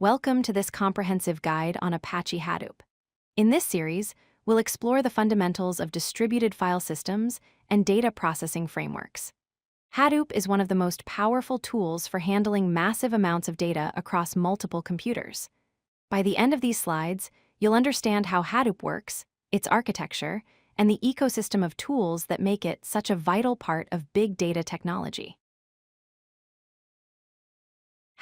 Welcome to this comprehensive guide on Apache Hadoop. In this series, we'll explore the fundamentals of distributed file systems and data processing frameworks. Hadoop is one of the most powerful tools for handling massive amounts of data across multiple computers. By the end of these slides, you'll understand how Hadoop works, its architecture, and the ecosystem of tools that make it such a vital part of big data technology.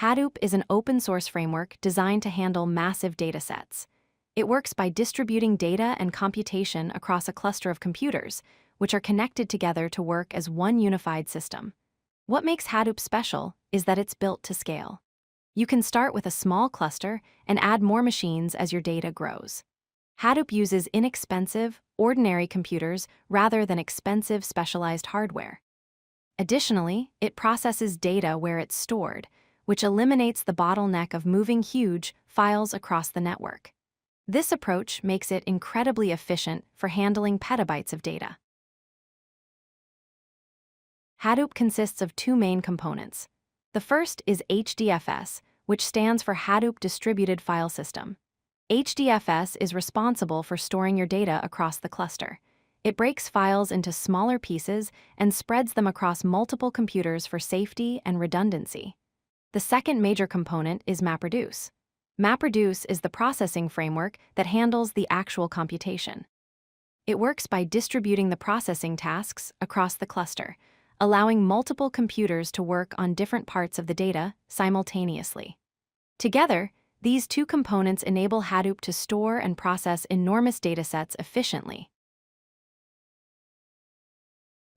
Hadoop is an open-source framework designed to handle massive datasets. It works by distributing data and computation across a cluster of computers, which are connected together to work as one unified system. What makes Hadoop special is that it's built to scale. You can start with a small cluster and add more machines as your data grows. Hadoop uses inexpensive, ordinary computers rather than expensive specialized hardware. Additionally, it processes data where it's stored, which eliminates the bottleneck of moving huge files across the network. This approach makes it incredibly efficient for handling petabytes of data. Hadoop consists of two main components. The first is HDFS, which stands for Hadoop Distributed File System. HDFS is responsible for storing your data across the cluster. It breaks files into smaller pieces and spreads them across multiple computers for safety and redundancy. The second major component is MapReduce. MapReduce is the processing framework that handles the actual computation. It works by distributing the processing tasks across the cluster, allowing multiple computers to work on different parts of the data simultaneously. Together, these two components enable Hadoop to store and process enormous datasets efficiently.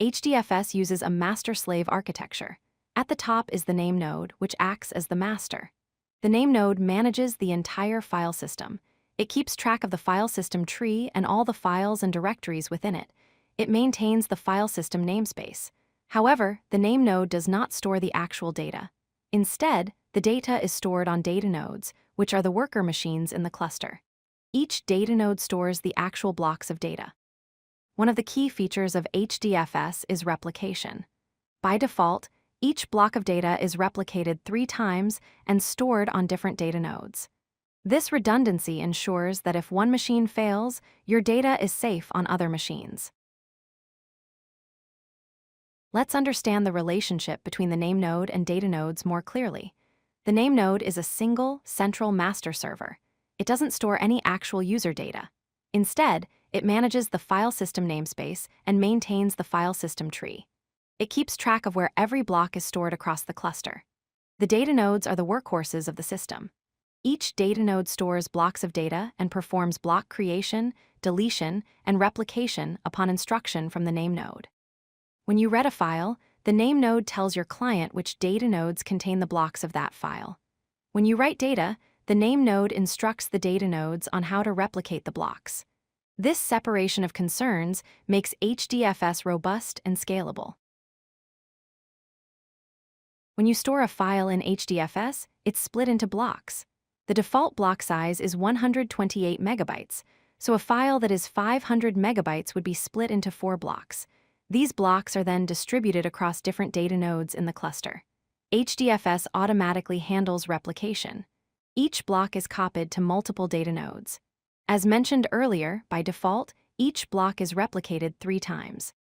HDFS uses a master-slave architecture. At the top is the NameNode, which acts as the master. The NameNode manages the entire file system. It keeps track of the file system tree and all the files and directories within it. It maintains the file system namespace. However, the NameNode does not store the actual data. Instead, the data is stored on DataNodes, which are the worker machines in the cluster. Each DataNode stores the actual blocks of data. One of the key features of HDFS is replication. By default, each block of data is replicated 3 times and stored on different data nodes. This redundancy ensures that if one machine fails, your data is safe on other machines. Let's understand the relationship between the NameNode and DataNodes more clearly. The NameNode is a single, central master server. It doesn't store any actual user data. Instead, it manages the file system namespace and maintains the file system tree. It keeps track of where every block is stored across the cluster. The data nodes are the workhorses of the system. Each data node stores blocks of data and performs block creation, deletion, and replication upon instruction from the NameNode. When you read a file, the NameNode tells your client which data nodes contain the blocks of that file. When you write data, the NameNode instructs the data nodes on how to replicate the blocks. This separation of concerns makes HDFS robust and scalable. When you store a file in HDFS, it's split into blocks. The default block size is 128 megabytes, so a file that is 500 megabytes would be split into 4 blocks. These blocks are then distributed across different data nodes in the cluster. HDFS automatically handles replication. Each block is copied to multiple data nodes. As mentioned earlier, by default, each block is replicated 3 times.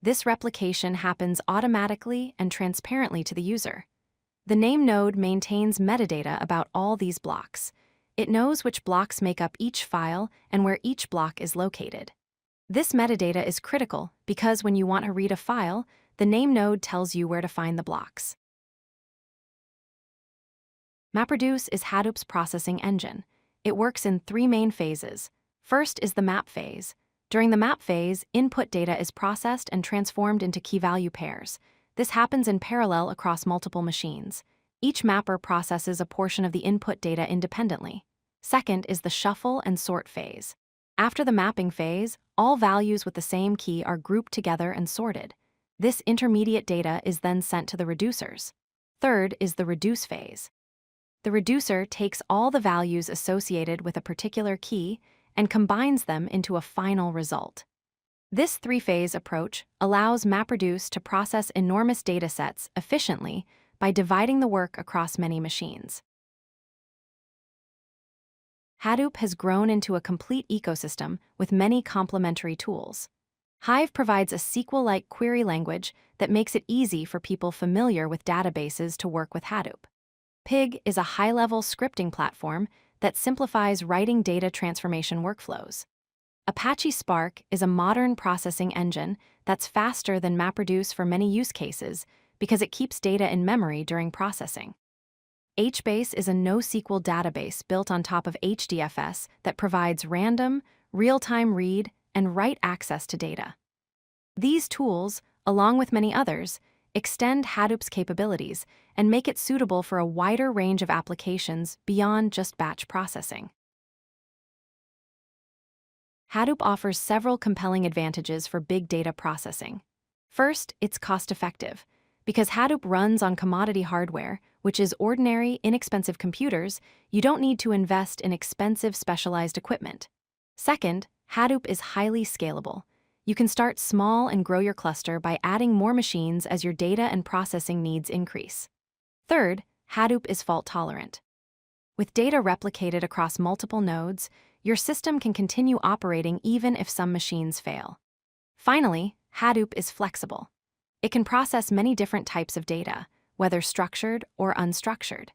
This replication happens automatically and transparently to the user. The NameNode maintains metadata about all these blocks. It knows which blocks make up each file and where each block is located. This metadata is critical because when you want to read a file, the NameNode tells you where to find the blocks. MapReduce is Hadoop's processing engine. It works in 3 main phases. First is the map phase. During the map phase, input data is processed and transformed into key-value pairs. This happens in parallel across multiple machines. Each mapper processes a portion of the input data independently. Second is the shuffle and sort phase. After the mapping phase, all values with the same key are grouped together and sorted. This intermediate data is then sent to the reducers. Third is the reduce phase. The reducer takes all the values associated with a particular key and combines them into a final result. This 3-phase approach allows MapReduce to process enormous datasets efficiently by dividing the work across many machines. Hadoop has grown into a complete ecosystem with many complementary tools. Hive provides a SQL-like query language that makes it easy for people familiar with databases to work with Hadoop. Pig is a high-level scripting platform that simplifies writing data transformation workflows. Apache Spark is a modern processing engine that's faster than MapReduce for many use cases because it keeps data in memory during processing. HBase is a NoSQL database built on top of HDFS that provides random, real-time read and write access to data. These tools, along with many others, extend Hadoop's capabilities and make it suitable for a wider range of applications beyond just batch processing. Hadoop offers several compelling advantages for big data processing. First, it's cost-effective. Because Hadoop runs on commodity hardware, which is ordinary, inexpensive computers, you don't need to invest in expensive specialized equipment. Second, Hadoop is highly scalable. You can start small and grow your cluster by adding more machines as your data and processing needs increase. Third, Hadoop is fault-tolerant. With data replicated across multiple nodes, your system can continue operating even if some machines fail. Finally, Hadoop is flexible. It can process many different types of data, whether structured or unstructured.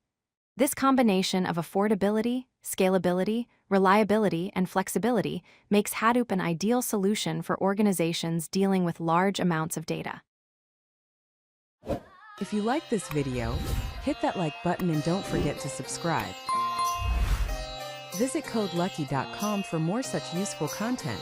This combination of affordability, scalability, reliability, and flexibility makes Hadoop an ideal solution for organizations dealing with large amounts of data. If you like this video, hit that like button and don't forget to subscribe. Visit codelucky.com for more such useful content.